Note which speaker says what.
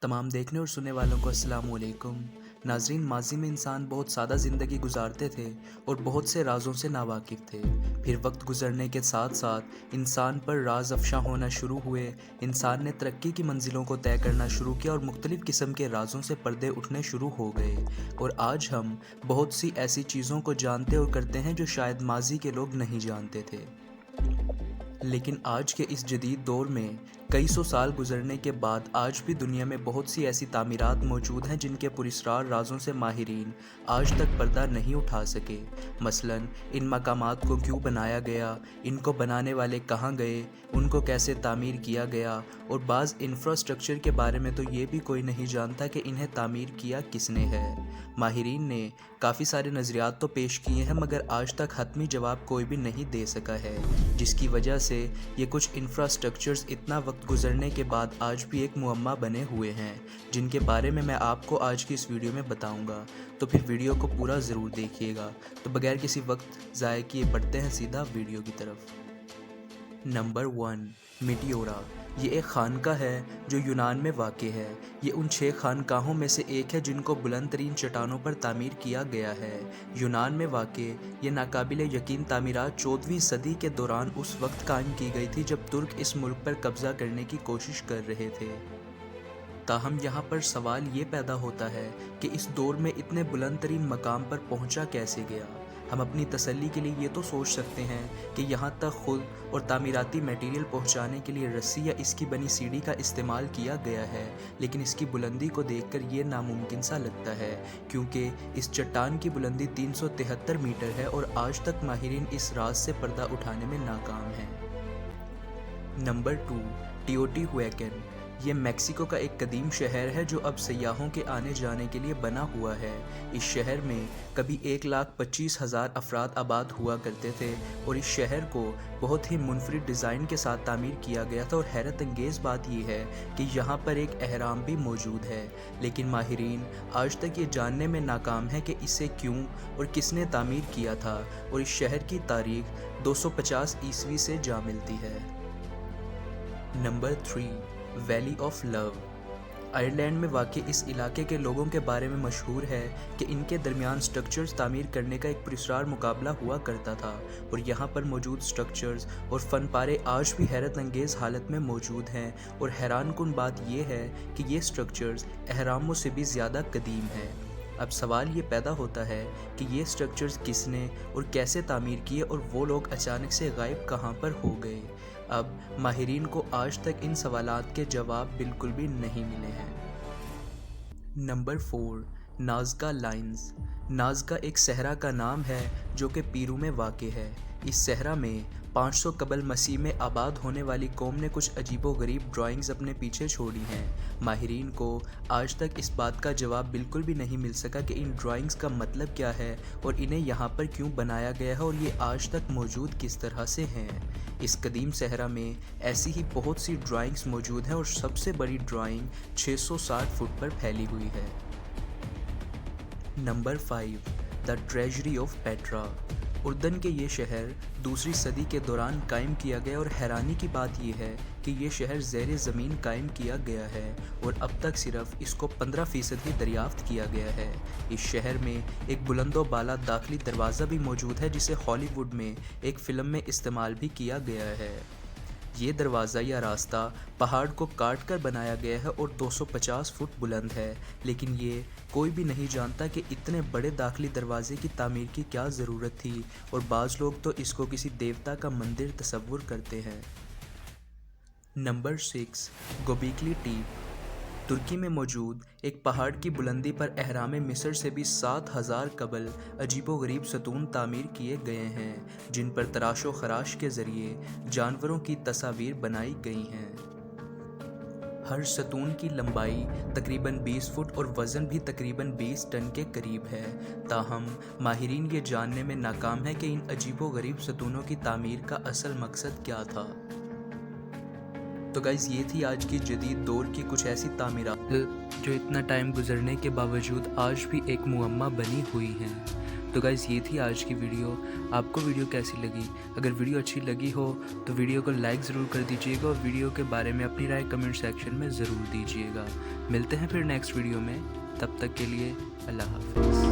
Speaker 1: تمام دیکھنے اور سننے والوں کو السلام علیکم ناظرین، ماضی میں انسان بہت سادہ زندگی گزارتے تھے اور بہت سے رازوں سے ناواقف تھے۔ پھر وقت گزرنے کے ساتھ ساتھ انسان پر راز افشاں ہونا شروع ہوئے۔ انسان نے ترقی کی منزلوں کو طے کرنا شروع کیا اور مختلف قسم کے رازوں سے پردے اٹھنے شروع ہو گئے، اور آج ہم بہت سی ایسی چیزوں کو جانتے اور کرتے ہیں جو شاید ماضی کے لوگ نہیں جانتے تھے۔ لیکن آج کے اس جدید دور میں کئی سو سال گزرنے کے بعد آج بھی دنیا میں بہت سی ایسی تعمیرات موجود ہیں جن کے پراسرار رازوں سے ماہرین آج تک پردہ نہیں اٹھا سکے۔ مثلاً ان مقامات کو کیوں بنایا گیا، ان کو بنانے والے کہاں گئے، ان کو کیسے تعمیر کیا گیا، اور بعض انفراسٹرکچر کے بارے میں تو یہ بھی کوئی نہیں جانتا کہ انہیں تعمیر کیا کس نے ہے۔ ماہرین نے کافی سارے نظریات تو پیش کیے ہیں، مگر آج تک حتمی جواب کوئی بھی نہیں دے سکا ہے، جس کی وجہ سے یہ کچھ انفراسٹرکچرز اتنا وقت گزرنے کے بعد آج بھی ایک معمہ بنے ہوئے ہیں، جن کے بارے میں آپ کو آج کی اس ویڈیو میں بتاؤں گا۔ تو پھر ویڈیو کو پورا ضرور دیکھیے گا۔ تو بغیر کسی وقت ضائع کیے بڑھتے ہیں سیدھا ویڈیو کی طرف۔ نمبر 1، میٹیورا۔ یہ ایک خانقاہ ہے جو یونان میں واقع ہے۔ یہ ان 6 خانقاہوں میں سے ایک ہے جن کو بلند ترین چٹانوں پر تعمیر کیا گیا ہے۔ یونان میں واقع یہ ناقابل یقین تعمیرات 14ویں صدی کے دوران اس وقت قائم کی گئی تھی جب ترک اس ملک پر قبضہ کرنے کی کوشش کر رہے تھے۔ تاہم یہاں پر سوال یہ پیدا ہوتا ہے کہ اس دور میں اتنے بلند ترین مقام پر پہنچا کیسے گیا؟ ہم اپنی تسلی کے لیے یہ تو سوچ سکتے ہیں کہ یہاں تک خود اور تعمیراتی میٹیریل پہنچانے کے لیے رسی یا اس کی بنی سیڑھی کا استعمال کیا گیا ہے، لیکن اس کی بلندی کو دیکھ کر یہ ناممکن سا لگتا ہے، کیونکہ اس چٹان کی بلندی 373 میٹر ہے اور آج تک ماہرین اس راز سے پردہ اٹھانے میں ناکام ہیں۔ نمبر 2، ٹیوٹی ہویکن۔ یہ میکسیکو کا ایک قدیم شہر ہے جو اب سیاحوں کے آنے جانے کے لیے بنا ہوا ہے۔ اس شہر میں کبھی 1,25,000 افراد آباد ہوا کرتے تھے، اور اس شہر کو بہت ہی منفرد ڈیزائن کے ساتھ تعمیر کیا گیا تھا، اور حیرت انگیز بات یہ ہے کہ یہاں پر ایک اہرام بھی موجود ہے، لیکن ماہرین آج تک یہ جاننے میں ناکام ہے کہ اسے کیوں اور کس نے تعمیر کیا تھا، اور اس شہر کی تاریخ 250 عیسوی سے جا ملتی ہے۔ Number 3، valley of love. Ireland میں واقع اس علاقے کے لوگوں کے بارے میں مشہور ہے کہ ان کے درمیان سٹرکچرز تعمیر کرنے کا ایک پراسرار مقابلہ ہوا کرتا تھا، اور یہاں پر موجود سٹرکچرز اور فن پارے آج بھی حیرت انگیز حالت میں موجود ہیں، اور حیران کن بات یہ ہے کہ یہ سٹرکچرز اہراموں سے بھی زیادہ قدیم ہیں۔ اب سوال یہ پیدا ہوتا ہے کہ یہ سٹرکچرز کس نے اور کیسے تعمیر کیے، اور وہ لوگ اچانک سے غائب کہاں پر ہو گئے؟ اب ماہرین کو آج تک ان سوالات کے جواب بالکل بھی نہیں ملے ہیں۔ Number 4، Nazca lines. نازکا ایک صحرا کا نام ہے جو کہ پیرو میں واقع ہے۔ اس صحرا میں 500 قبل مسیح میں آباد ہونے والی قوم نے کچھ عجیب و غریب ڈرائنگز اپنے پیچھے چھوڑی ہیں۔ ماہرین کو آج تک اس بات کا جواب بالکل بھی نہیں مل سکا کہ ان ڈرائنگز کا مطلب کیا ہے اور انہیں یہاں پر کیوں بنایا گیا ہے، اور یہ آج تک موجود کس طرح سے ہیں۔ اس قدیم صحرا میں ایسی ہی بہت سی ڈرائنگز موجود ہیں، اور سب سے بڑی ڈرائنگ 660 فٹ پر پھیلی ہوئی ہے۔ Number 5، the treasury of Petra. اردن کے یہ شہر دوسری صدی کے دوران قائم کیا گیا، اور حیرانی کی بات یہ ہے کہ یہ شہر زیر زمین قائم کیا گیا ہے، اور اب تک صرف اس کو 15% ہی دریافت کیا گیا ہے۔ اس شہر میں ایک بلند و بالا داخلی دروازہ بھی موجود ہے جسے ہالی ووڈ میں ایک فلم میں استعمال بھی کیا گیا ہے۔ یہ دروازہ یا راستہ پہاڑ کو کاٹ کر بنایا گیا ہے اور 250 فٹ بلند ہے، لیکن یہ کوئی بھی نہیں جانتا کہ اتنے بڑے داخلی دروازے کی تعمیر کی کیا ضرورت تھی، اور بعض لوگ تو اس کو کسی دیوتا کا مندر تصور کرتے ہیں۔ Number 6، گوبیکلی tape. ترکی میں موجود ایک پہاڑ کی بلندی پر اہرام مصر سے بھی 7000 قبل عجیب و غریب ستون تعمیر کیے گئے ہیں، جن پر تراش و خراش کے ذریعے جانوروں کی تصاویر بنائی گئی ہیں۔ ہر ستون کی لمبائی تقریباً 20 فٹ اور وزن بھی تقریباً 20 ٹن کے قریب ہے، تاہم ماہرین یہ جاننے میں ناکام ہے کہ ان عجیب و غریب ستونوں کی تعمیر کا اصل مقصد کیا تھا۔ تو گائز، یہ تھی آج کی جدید دور کی کچھ ایسی تعمیرات جو اتنا ٹائم گزرنے کے باوجود آج بھی ایک معمہ بنی ہوئی ہیں۔ تو گائز یہ تھی آج کی ویڈیو. آپ کو ویڈیو کیسی لگی؟ اگر ویڈیو اچھی لگی ہو تو ویڈیو کو لائک ضرور کر دیجیے گا اور ویڈیو کے بارے میں اپنی رائے کمنٹ سیکشن میں ضرور دیجیے گا. ملتے ہیں پھر نیکسٹ ویڈیو میں. تب تک کے لیے اللہ حافظ.